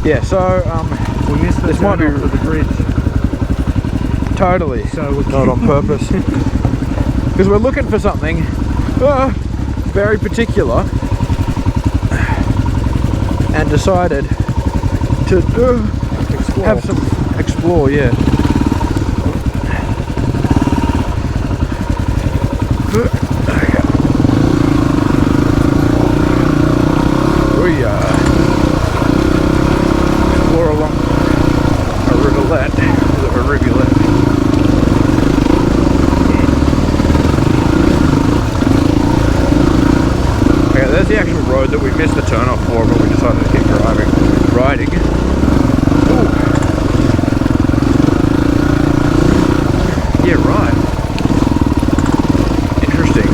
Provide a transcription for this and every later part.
Yeah, so We missed the this might be turn off to the bridge. totally So we're not on purpose. Because we're looking for something very particular and decided to have some explore, yeah. We explore along a rivulet, a rivulet. Okay, there's the actual road that we missed the turn off for, but we decided to keep riding. Ooh. Yeah, right. Interesting.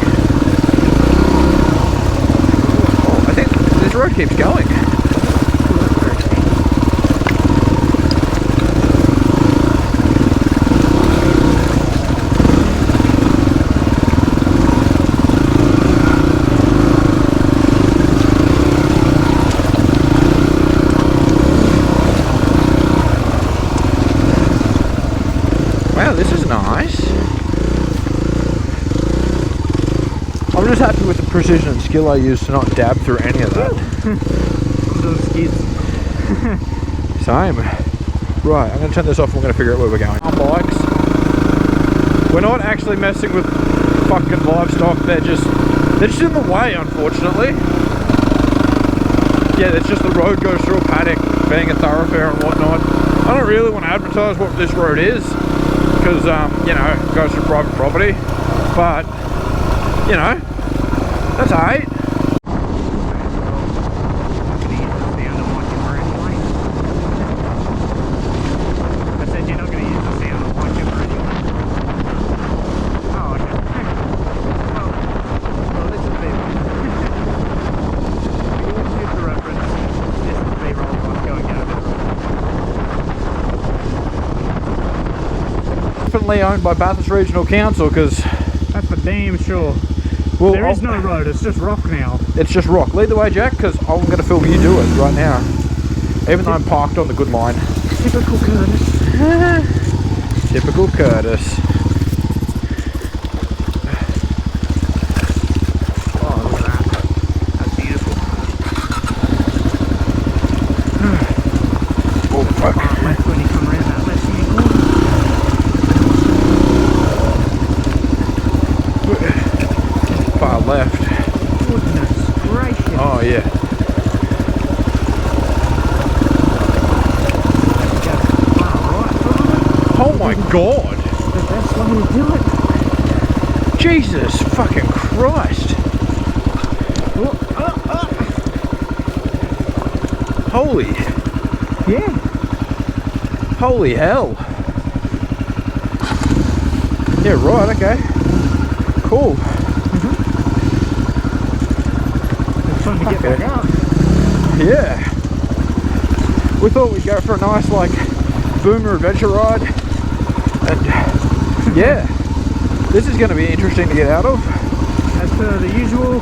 Oh, I think this road keeps going. Wow, this is nice. I'm just happy with the precision and skill I used to not dab through any of that. Those skids. Same. Right, I'm going to turn this off and we're going to figure out where we're going. On bikes. We're not actually messing with fucking livestock, they're just in the way, unfortunately. Yeah, it's just the road goes through a paddock, being a thoroughfare and whatnot. I don't really want to advertise what this road is, because, you know, it goes through private property, but, you know, that's alright. I said you're not going to use the sound on my camera anyway. Oh, okay. Well, this is B-roll. You wouldn't use the reference. This is B-roll. I'm going out of it. Definitely owned by Bathurst Regional Council, because That's for damn sure. well, There is no road, it's just rock now. it's just rock. Lead the way, Jack, because I'm going to film you do it right now, even though I'm parked on the good line. Typical Curtis. Typical Curtis. Oh, look at that. That's beautiful. Oh, fuck. Far left when you come around that left-hand corner. Far left. Goodness gracious. Oh, yeah. Oh my god! The best way to do it. Jesus fucking Christ! Holy, Yeah. holy hell! Yeah, right, okay. Cool. It's fun to get back up. Yeah. We thought we'd go for a nice, like, boomer adventure ride. And, yeah. This is going to be interesting to get out of. As per the usual,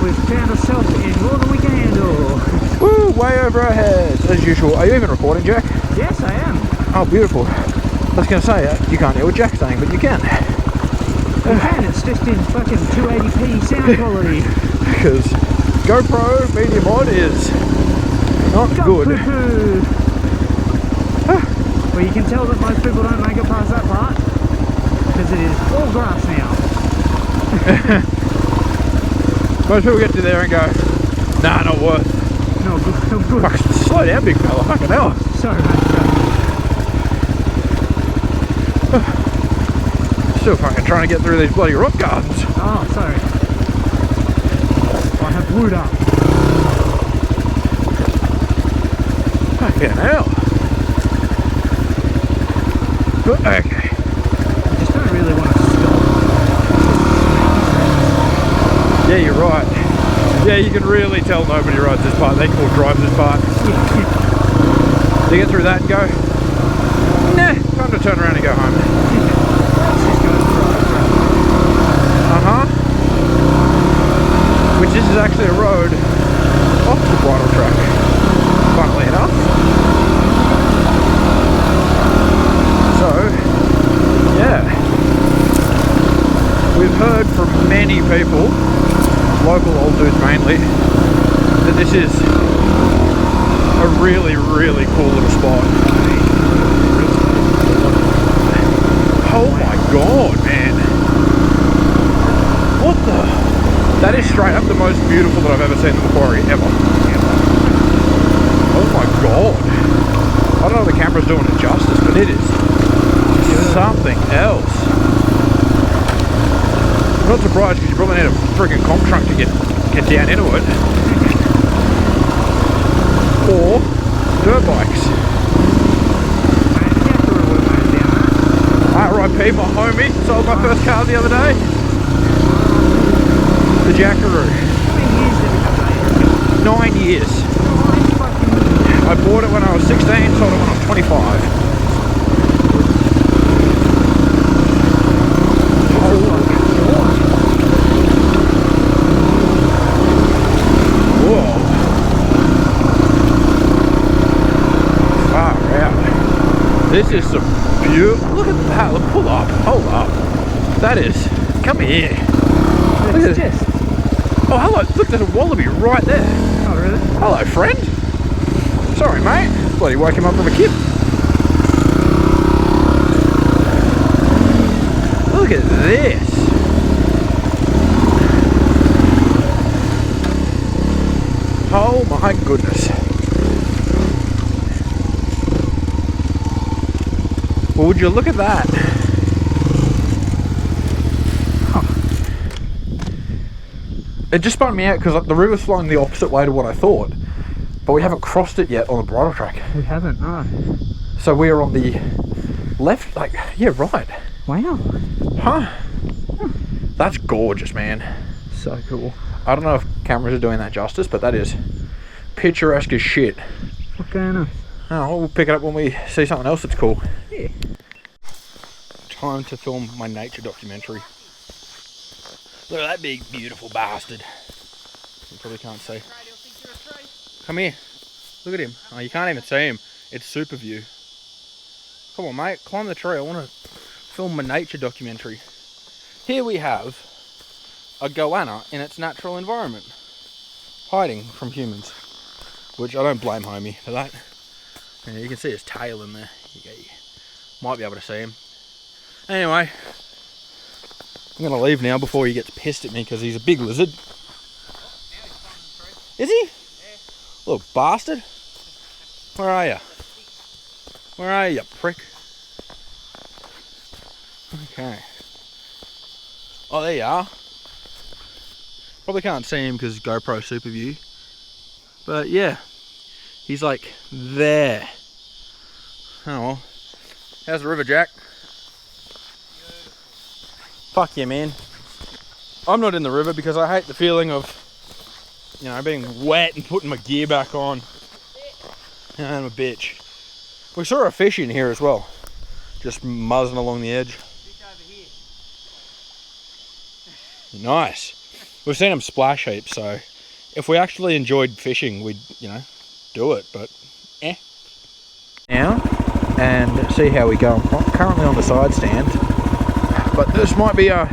we've found ourselves in more than we can handle. Woo, way over our heads, as usual. Are you even recording, Jack? Yes, I am. Oh, beautiful. I was going to say, you can't hear what Jack's saying, but you can. You can, it's just in fucking 280p sound quality. Because GoPro Media Mod is not good. Well, you can tell that most people don't make it past that part, because it is all grass now. Most people get to there and go, nah, not worth. No, good. No, good. Fuck, slow down, big fella. Fucking hell. Sorry, mate. Still fucking trying to get through these bloody rock gardens. Oh, sorry. I have wood up. Fucking hell. Okay. I just don't really want to stop. Yeah, you're right. Yeah, you can really tell nobody rides this part. They all drive this part. You get through that and go, nah, time to turn around and go home. Which is actually a road off the bridle track, funnily enough. really, really cool little spot. Oh my god, man. What the? That is straight up the most beautiful that I've ever seen in the quarry, ever. Oh my god. I don't know if the camera's doing it justice, but it is something else. I'm not surprised because you probably need a freaking comp trunk to get down into it. Or dirt bikes. R.I.P. my homie, sold my first car the other day. The Jackaroo. 9 years. I bought it when I was 16, sold it when I was 25. Whoa. Far out. This is some beautiful. Look at that. Look, pull up. Hold up. That is. Come here. Look at this. Oh, hello. Look, there's a wallaby right there. Oh, really? Hello, friend. Sorry, mate. Bloody woke him up from a kip. Look at this. Oh my goodness. Well, would you look at that? It just spun me out because the river's flowing the opposite way to what I thought. But we haven't crossed it yet on the bridle track. We haven't, no. So we are on the left, like, yeah, right. Wow. Huh? That's gorgeous, man. So cool. I don't know if cameras are doing that justice, but that is picturesque as shit. What's going on? Oh, we'll pick it up when we see something else that's cool. Yeah. Time to film my nature documentary. Look at that big, beautiful bastard. You probably can't see. Come here. Look at him. Oh, you can't even see him. It's super view. Come on, mate. Climb the tree. I want to film my nature documentary. Here we have a goanna in its natural environment, hiding from humans. Which I don't blame homie for that. Yeah, you can see his tail in there. You might be able to see him. Anyway, I'm going to leave now before he gets pissed at me because he's a big lizard. Is he? Yeah. Little bastard. Where are you? Where are you, prick? Okay. Oh, there you are. Probably can't see him because GoPro super view. But yeah, he's like there. Oh well. How's the river, Jack? Fuck yeah, man. I'm not in the river because I hate the feeling of, you know, being wet and putting my gear back on. Yeah, I'm a bitch. We saw a fish in here as well, just muzzing along the edge. Nice. We've seen them splash heaps, so if we actually enjoyed fishing, we'd, you know, do it, but eh. Now, and see how we go. I'm currently on the side stand, but this might be a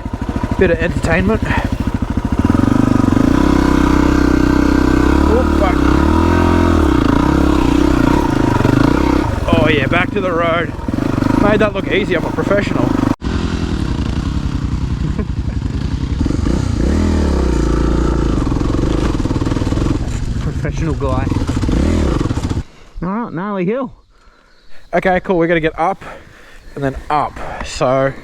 bit of entertainment. Oh, fuck. Oh yeah, back to the road. Made that look easy, I'm a professional. Professional guy. Alright, gnarly hill. Okay, cool, we're gonna get up and then up. So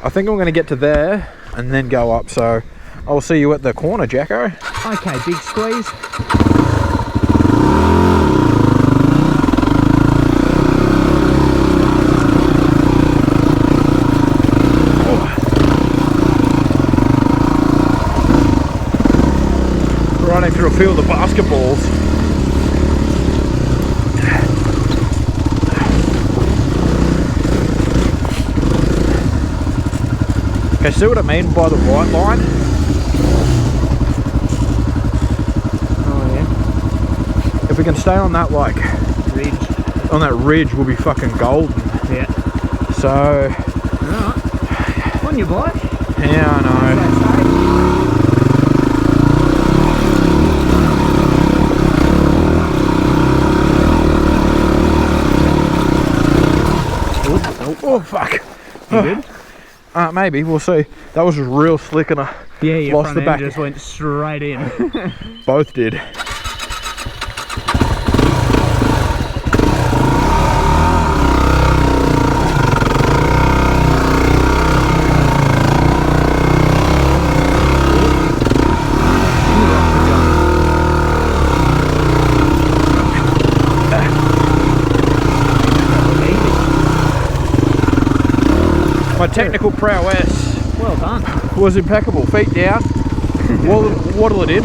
I think I'm gonna get to there and then go up. So I'll see you at the corner, Jacko. Okay, big squeeze. Running through a field of basketballs. Okay, see what I mean by the right line? Oh yeah. If we can stay on that, like, Ridge. on that ridge, we'll be fucking golden. Yeah. So, Alright. On your bike? yeah, I know. Oh fuck. You good? Maybe, we'll see. That was just real slick and I Yeah, your lost front the end back. just went straight in. Both did. My technical prowess Well done. was impeccable. Feet down, waddle it in.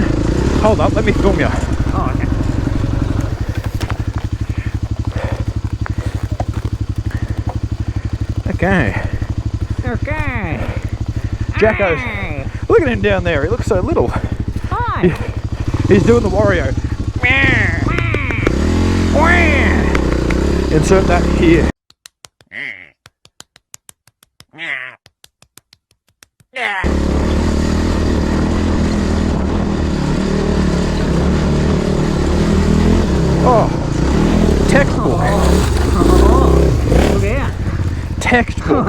Hold up, let me film you. Oh, okay. Okay. Okay. Jacko's, Hey. look at him down there, he looks so little. Hi. He's doing the Wario. Insert that here. Oh, textbook, Look out. textbook.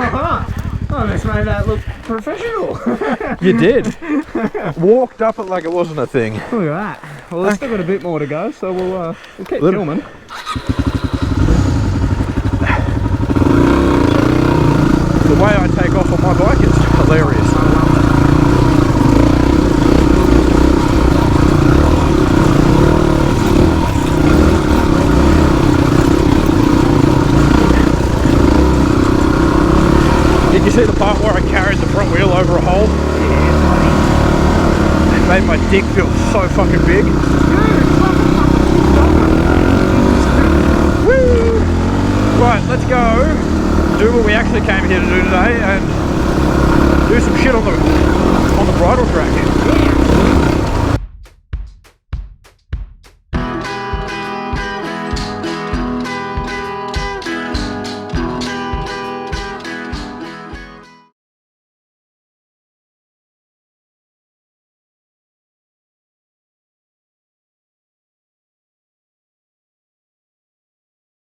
Oh, this made that look professional. You did. Walked up it like it wasn't a thing. Look at that. Well, we've still got a bit more to go, so we'll keep Little- filming. The way I take off on my bike is hilarious. Did you see the part where I carried the front wheel over a hole? It made my dick feel so fucking big. Woo! Right, let's go do what we actually came here to do today and do some shit on the bridle track.